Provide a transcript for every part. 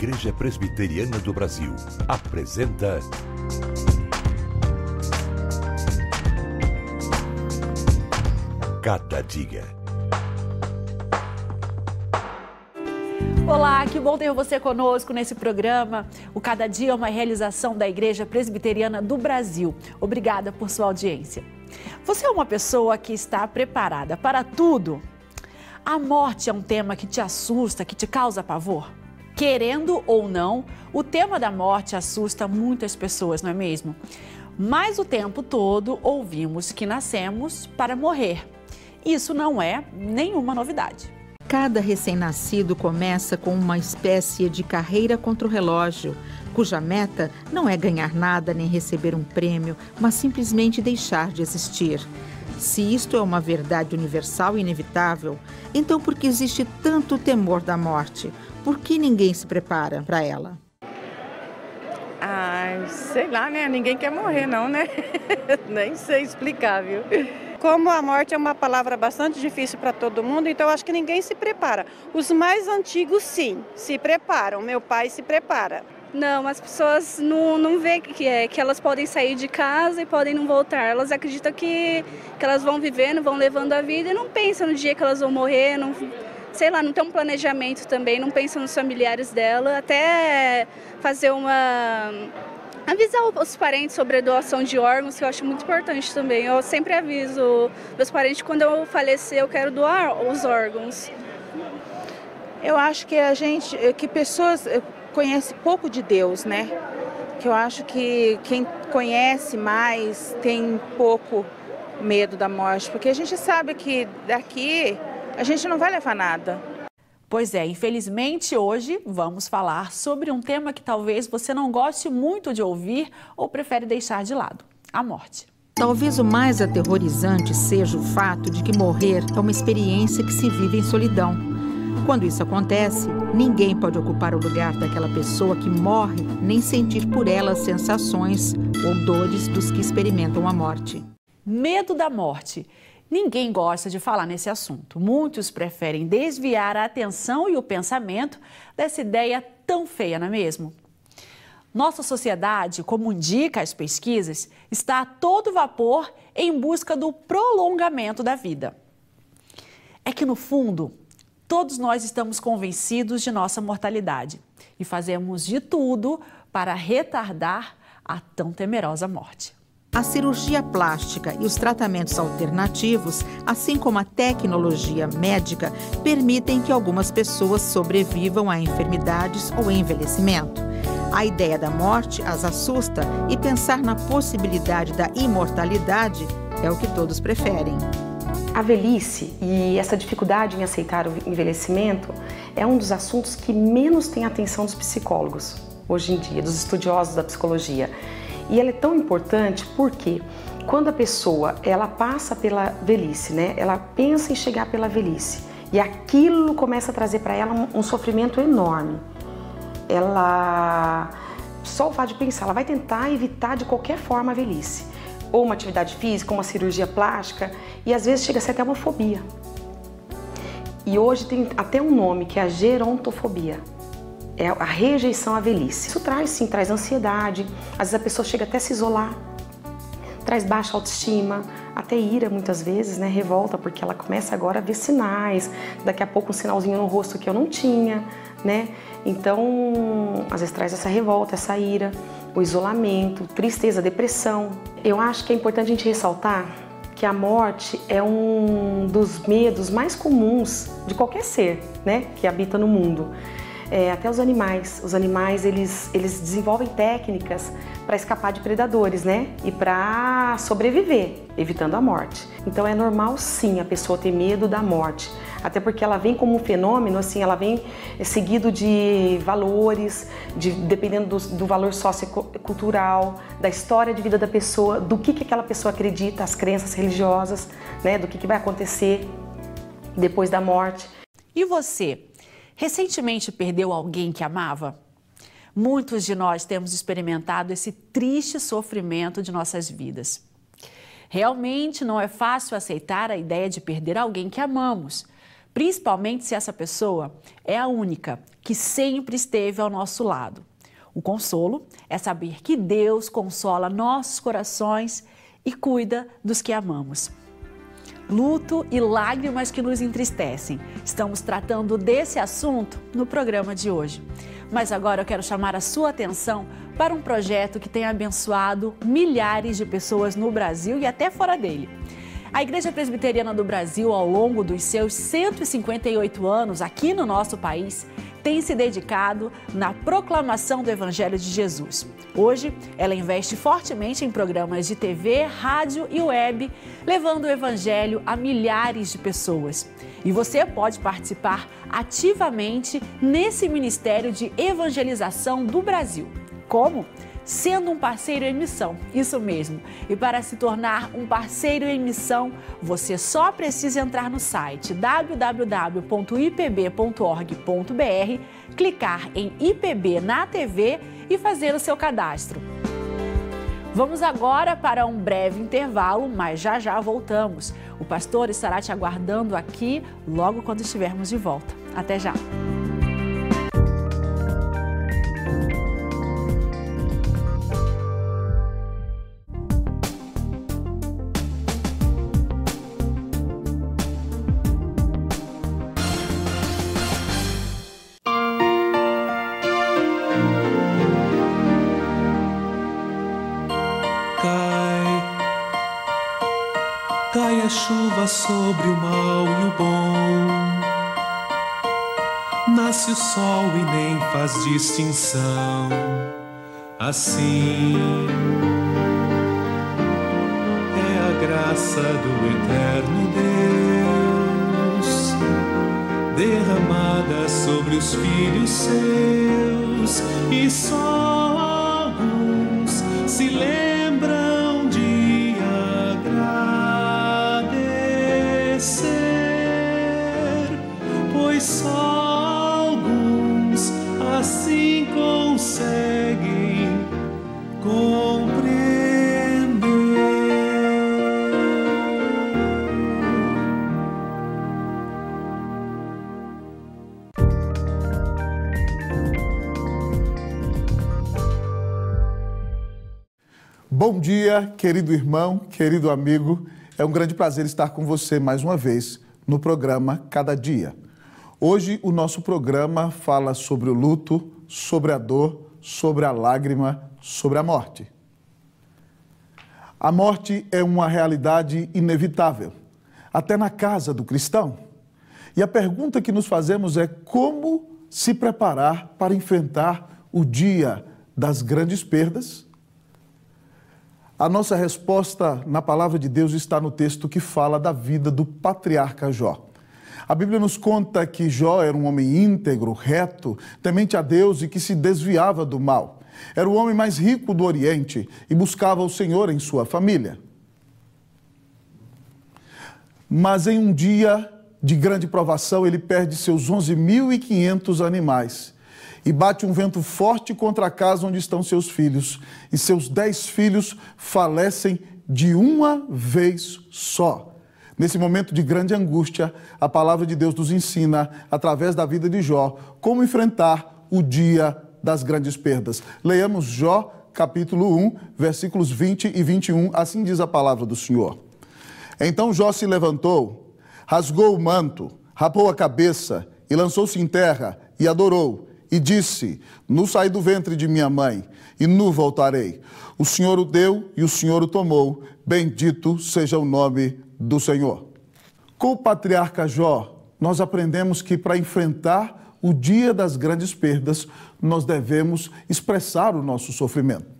Igreja Presbiteriana do Brasil apresenta Cada Dia. Olá, que bom ter você conosco nesse programa. O Cada Dia é uma realização da Igreja Presbiteriana do Brasil. Obrigada por sua audiência. Você é uma pessoa que está preparada para tudo? A morte é um tema que te assusta, que te causa pavor? Querendo ou não, o tema da morte assusta muitas pessoas, não é mesmo? Mas o tempo todo ouvimos que nascemos para morrer. Isso não é nenhuma novidade. Cada recém-nascido começa com uma espécie de carreira contra o relógio, cuja meta não é ganhar nada nem receber um prêmio, mas simplesmente deixar de existir. Se isto é uma verdade universal e inevitável, então por que existe tanto temor da morte? Por que ninguém se prepara para ela? Sei lá, né? Ninguém quer morrer, não, né? Nem sei explicar, viu? Como a morte é uma palavra bastante difícil para todo mundo, então acho que ninguém se prepara. Os mais antigos, sim, se preparam. Meu pai se prepara. Não, as pessoas não veem que elas podem sair de casa e podem não voltar. Elas acreditam que elas vão vivendo, vão levando a vida e não pensam no dia que elas vão morrer, não, sei lá, não tem um planejamento também, não pensam nos familiares dela, até fazer avisar os parentes sobre a doação de órgãos, que eu acho muito importante também. Eu sempre aviso meus parentes, quando eu falecer, eu quero doar os órgãos. Eu acho que pessoas conhecem pouco de Deus, né? Que eu acho que quem conhece mais tem pouco medo da morte, porque a gente sabe que daqui a gente não vai levar nada. Pois é, infelizmente hoje vamos falar sobre um tema que talvez você não goste muito de ouvir ou prefere deixar de lado: a morte. Talvez o mais aterrorizante seja o fato de que morrer é uma experiência que se vive em solidão. Quando isso acontece, ninguém pode ocupar o lugar daquela pessoa que morre, nem sentir por ela as sensações ou dores dos que experimentam a morte. Medo da morte. Ninguém gosta de falar nesse assunto. Muitos preferem desviar a atenção e o pensamento dessa ideia tão feia, não é mesmo? Nossa sociedade, como indicam as pesquisas, está a todo vapor em busca do prolongamento da vida. É que, no fundo, todos nós estamos convencidos de nossa mortalidade e fazemos de tudo para retardar a tão temerosa morte. A cirurgia plástica e os tratamentos alternativos, assim como a tecnologia médica, permitem que algumas pessoas sobrevivam a enfermidades ou envelhecimento. A ideia da morte as assusta e pensar na possibilidade da imortalidade é o que todos preferem. A velhice e essa dificuldade em aceitar o envelhecimento é um dos assuntos que menos tem atenção dos psicólogos hoje em dia, dos estudiosos da psicologia. E ela é tão importante porque quando a pessoa ela passa pela velhice, né, ela pensa em chegar pela velhice e aquilo começa a trazer para ela um sofrimento enorme. Ela, só o fato de pensar, ela vai tentar evitar de qualquer forma a velhice. Ou uma atividade física, ou uma cirurgia plástica, e às vezes chega a ser até uma fobia. E hoje tem até um nome, que é a gerontofobia. É a rejeição à velhice. Isso traz ansiedade, às vezes a pessoa chega até a se isolar, traz baixa autoestima, até ira muitas vezes, né, revolta, porque ela começa agora a ver sinais, daqui a pouco um sinalzinho no rosto que eu não tinha, né? Então, às vezes traz essa revolta, essa ira, o isolamento, tristeza, depressão. Eu acho que é importante a gente ressaltar que a morte é um dos medos mais comuns de qualquer ser, né, que habita no mundo. Até os animais. Os animais, eles desenvolvem técnicas para escapar de predadores, né? E para sobreviver, evitando a morte. Então é normal, sim, a pessoa ter medo da morte. Até porque ela vem como um fenômeno, assim, ela vem seguido de valores, dependendo do valor sociocultural, da história de vida da pessoa, do que aquela pessoa acredita, as crenças religiosas, né? Do que vai acontecer depois da morte. E você? Recentemente perdeu alguém que amava? Muitos de nós temos experimentado esse triste sofrimento de nossas vidas. Realmente não é fácil aceitar a ideia de perder alguém que amamos, principalmente se essa pessoa é a única que sempre esteve ao nosso lado. O consolo é saber que Deus consola nossos corações e cuida dos que amamos. Luto e lágrimas que nos entristecem. Estamos tratando desse assunto no programa de hoje. Mas agora eu quero chamar a sua atenção para um projeto que tem abençoado milhares de pessoas no Brasil e até fora dele. A Igreja Presbiteriana do Brasil, ao longo dos seus 158 anos aqui no nosso país, tem se dedicado na proclamação do Evangelho de Jesus. Hoje, ela investe fortemente em programas de TV, rádio e web, levando o Evangelho a milhares de pessoas. E você pode participar ativamente nesse ministério de evangelização do Brasil. Como? Sendo um parceiro em missão, isso mesmo. E para se tornar um parceiro em missão, você só precisa entrar no site www.ipb.org.br, clicar em IPB na TV e fazer o seu cadastro. Vamos agora para um breve intervalo, mas já voltamos. O pastor estará te aguardando aqui logo quando estivermos de volta. Até já! Cai a chuva sobre o mal e o bom, nasce o sol e nem faz distinção. Assim é a graça do eterno Deus, derramada sobre os filhos seus, e só alguns se lembram de agradecer, pois só alguns assim conseguem compreender. Bom dia, querido irmão, querido amigo. É um grande prazer estar com você mais uma vez no programa Cada Dia. Hoje o nosso programa fala sobre o luto, sobre a dor, sobre a lágrima, sobre a morte. A morte é uma realidade inevitável, até na casa do cristão. E a pergunta que nos fazemos é como se preparar para enfrentar o dia das grandes perdas? A nossa resposta na palavra de Deus está no texto que fala da vida do patriarca Jó. A Bíblia nos conta que Jó era um homem íntegro, reto, temente a Deus e que se desviava do mal. Era o homem mais rico do Oriente e buscava o Senhor em sua família. Mas em um dia de grande provação, ele perde seus 11.500 animais e bate um vento forte contra a casa onde estão seus filhos, e seus 10 filhos falecem de uma vez só. Nesse momento de grande angústia, a palavra de Deus nos ensina, através da vida de Jó, como enfrentar o dia das grandes perdas. Leiamos Jó, capítulo 1, versículos 20 e 21, assim diz a palavra do Senhor. Então Jó se levantou, rasgou o manto, rapou a cabeça e lançou-se em terra e adorou. E disse, nu saí do ventre de minha mãe, e nu voltarei. O Senhor o deu e o Senhor o tomou. Bendito seja o nome do Senhor. Com o patriarca Jó, nós aprendemos que para enfrentar o dia das grandes perdas, nós devemos expressar o nosso sofrimento.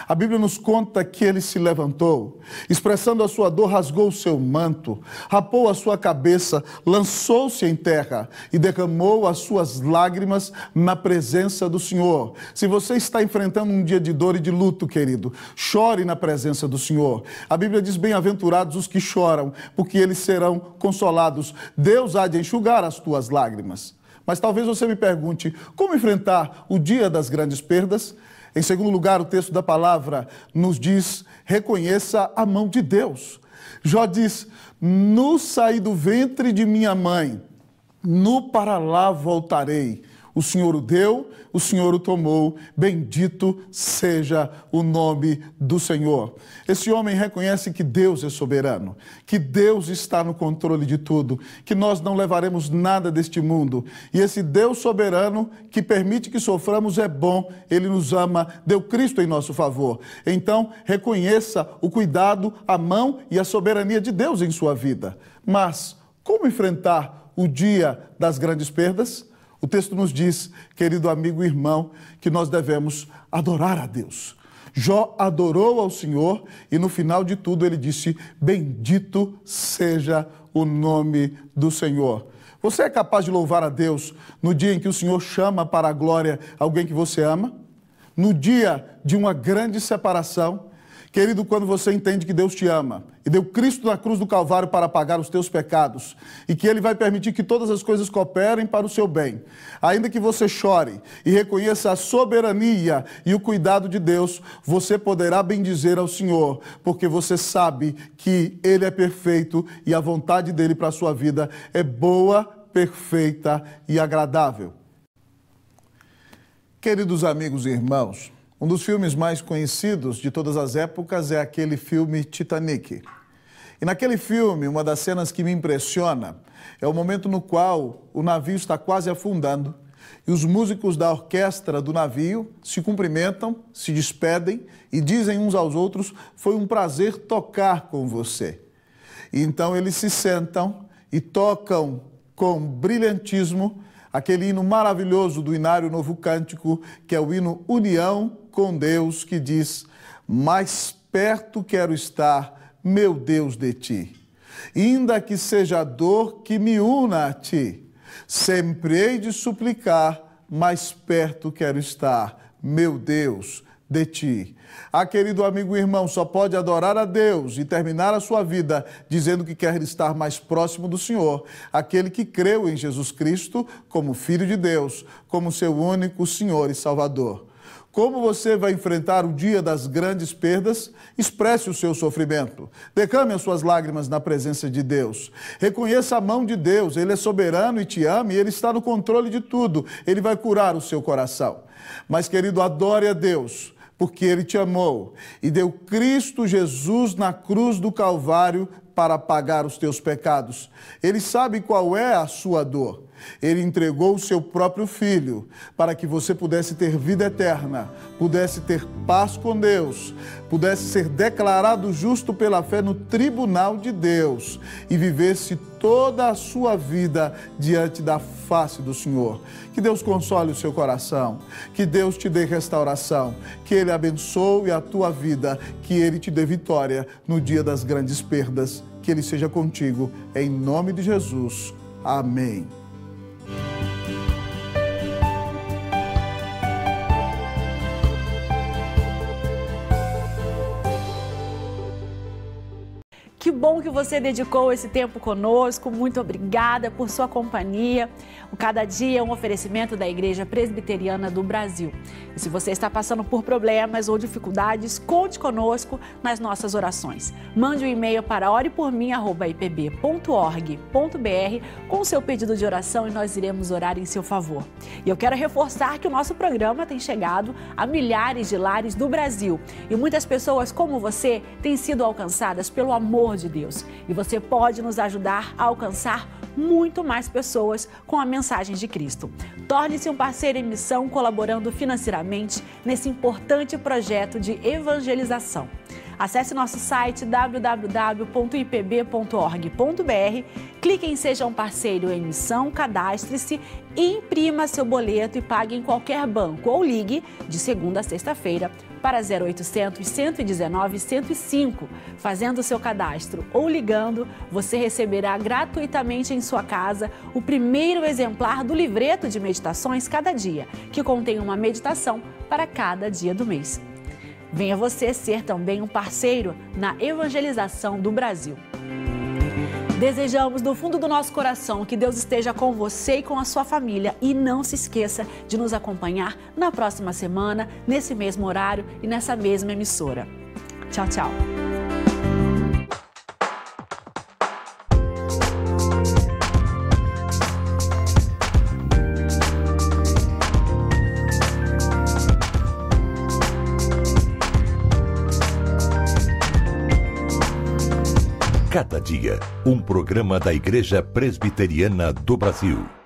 A Bíblia nos conta que ele se levantou, expressando a sua dor, rasgou o seu manto, rapou a sua cabeça, lançou-se em terra e derramou as suas lágrimas na presença do Senhor. Se você está enfrentando um dia de dor e de luto, querido, chore na presença do Senhor. A Bíblia diz, bem-aventurados os que choram, porque eles serão consolados. Deus há de enxugar as tuas lágrimas. Mas talvez você me pergunte, como enfrentar o dia das grandes perdas? Em segundo lugar, o texto da palavra nos diz, reconheça a mão de Deus. Jó diz, nu saí do ventre de minha mãe, no para lá voltarei. O Senhor o deu, o Senhor o tomou, bendito seja o nome do Senhor. Esse homem reconhece que Deus é soberano, que Deus está no controle de tudo, que nós não levaremos nada deste mundo. E esse Deus soberano que permite que soframos é bom, Ele nos ama, deu Cristo em nosso favor. Então, reconheça o cuidado, a mão e a soberania de Deus em sua vida. Mas, como enfrentar o dia das grandes perdas? O texto nos diz, querido amigo e irmão, que nós devemos adorar a Deus. Jó adorou ao Senhor e no final de tudo ele disse, bendito seja o nome do Senhor. Você é capaz de louvar a Deus no dia em que o Senhor chama para a glória alguém que você ama? No dia de uma grande separação? Querido, quando você entende que Deus te ama e deu Cristo na cruz do Calvário para pagar os teus pecados e que Ele vai permitir que todas as coisas cooperem para o seu bem, ainda que você chore e reconheça a soberania e o cuidado de Deus, você poderá bendizer ao Senhor, porque você sabe que Ele é perfeito e a vontade dEle para a sua vida é boa, perfeita e agradável. Queridos amigos e irmãos, um dos filmes mais conhecidos de todas as épocas é aquele filme Titanic. E naquele filme, uma das cenas que me impressiona é o momento no qual o navio está quase afundando e os músicos da orquestra do navio se cumprimentam, se despedem e dizem uns aos outros, foi um prazer tocar com você. E então eles se sentam e tocam com brilhantismo aquele hino maravilhoso do Inário Novo Cântico, que é o hino União com Deus, que diz, mais perto quero estar, meu Deus, de ti. Ainda que seja a dor que me una a ti, sempre hei de suplicar, mais perto quero estar, meu Deus, de ti. Querido amigo e irmão, só pode adorar a Deus e terminar a sua vida dizendo que quer estar mais próximo do Senhor, aquele que creu em Jesus Cristo como Filho de Deus, como seu único Senhor e Salvador. Como você vai enfrentar o dia das grandes perdas? Expresse o seu sofrimento. Derrame as suas lágrimas na presença de Deus. Reconheça a mão de Deus. Ele é soberano e te ama e Ele está no controle de tudo. Ele vai curar o seu coração. Mas, querido, adore a Deus, porque Ele te amou e deu Cristo Jesus na cruz do Calvário para pagar os teus pecados. Ele sabe qual é a sua dor. Ele entregou o seu próprio Filho para que você pudesse ter vida eterna, pudesse ter paz com Deus, pudesse ser declarado justo pela fé no tribunal de Deus e vivesse toda a sua vida diante da face do Senhor. Que Deus console o seu coração, que Deus te dê restauração, que Ele abençoe a tua vida, que Ele te dê vitória no dia das grandes perdas, que Ele seja contigo, em nome de Jesus. Amém. Que bom que você dedicou esse tempo conosco. Muito obrigada por sua companhia. O Cada Dia é um oferecimento da Igreja Presbiteriana do Brasil. E se você está passando por problemas ou dificuldades, conte conosco nas nossas orações. Mande um e-mail para orepormim@ipb.org.br com o seu pedido de oração e nós iremos orar em seu favor. E eu quero reforçar que o nosso programa tem chegado a milhares de lares do Brasil. E muitas pessoas como você têm sido alcançadas pelo amor de Deus. E você pode nos ajudar a alcançar muito mais pessoas com a mensagem de Cristo. Torne-se um parceiro em missão colaborando financeiramente nesse importante projeto de evangelização. Acesse nosso site www.ipb.org.br, clique em Seja um Parceiro em Missão, cadastre-se, imprima seu boleto e pague em qualquer banco ou ligue de segunda a sexta-feira para 0800 119 105. Fazendo o seu cadastro ou ligando, você receberá gratuitamente em sua casa o primeiro exemplar do livreto de meditações Cada Dia, que contém uma meditação para cada dia do mês. Venha você ser também um parceiro na evangelização do Brasil. Desejamos do fundo do nosso coração que Deus esteja com você e com a sua família. E não se esqueça de nos acompanhar na próxima semana, nesse mesmo horário e nessa mesma emissora. Tchau, tchau. Cada dia, um programa da Igreja Presbiteriana do Brasil.